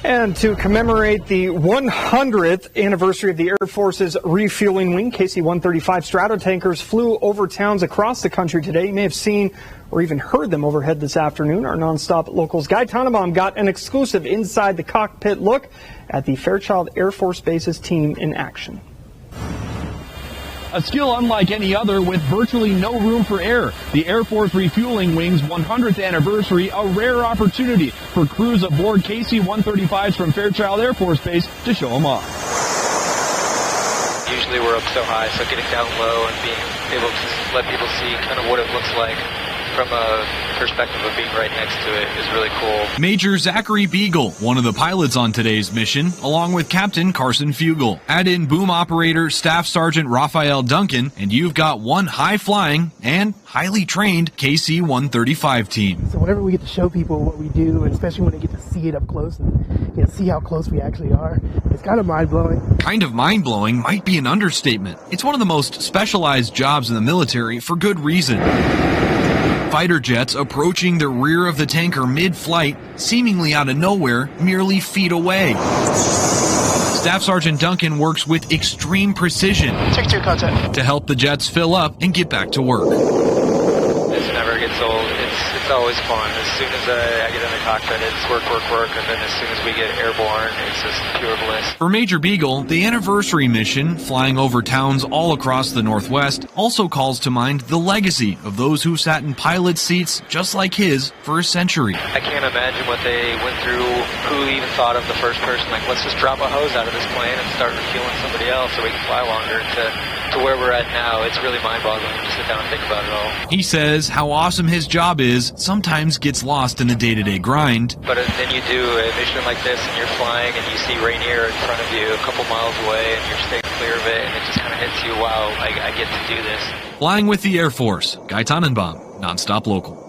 And to commemorate the 100th anniversary of the Air Force's Refueling Wing, KC-135 Stratotankers flew over towns across the country today. You may have seen or even heard them overhead this afternoon. Our nonstop locals Guy Tannenbaum got an exclusive inside the cockpit look at the Fairchild Air Force Base's team in action. A skill unlike any other with virtually no room for error. The Air Force Refueling Wing's 100th anniversary, a rare opportunity for crews aboard KC-135s from Fairchild Air Force Base to show them off. Usually we're up so high, so getting down low and being able to let people see kind of what it looks like from a perspective of being right next to it is really cool. Major Zach Beegle, one of the pilots on today's mission, along with Captain Carson Fugel. Add in boom operator Staff Sergeant Raphael Duncan, and you've got one high-flying and highly trained KC-135 team. So whenever we get to show people what we do, and especially when they get to see it up close and see how close we actually are, it's kind of mind-blowing. Kind of mind-blowing might be an understatement. It's one of the most specialized jobs in the military for good reason. Fighter jets approaching the rear of the tanker mid-flight, seemingly out of nowhere, merely feet away. Staff Sergeant Duncan works with extreme precision to help the jets fill up and get back to work. This never gets old. It's always fun. As soon as I get in the cockpit, it's work, and then as soon as we get airborne, it's just pure bliss. For Major Beegle, the anniversary mission, flying over towns all across the Northwest, also calls to mind the legacy of those who sat in pilot seats just like his for a century. I can't imagine what they went through, who even thought of the first person, like, let's just drop a hose out of this plane and start refueling somebody else so we can fly longer, to where we're at now. It's really mind-boggling to sit down and think about it all. He says how awesome his job is sometimes gets lost in the day-to-day grind. But then you do a mission like this and you're flying and you see Rainier in front of you a couple miles away and you're staying clear of it and it just kind of hits you, wow, I get to do this. Flying with the Air Force, Guy Tannenbaum, Nonstop Local.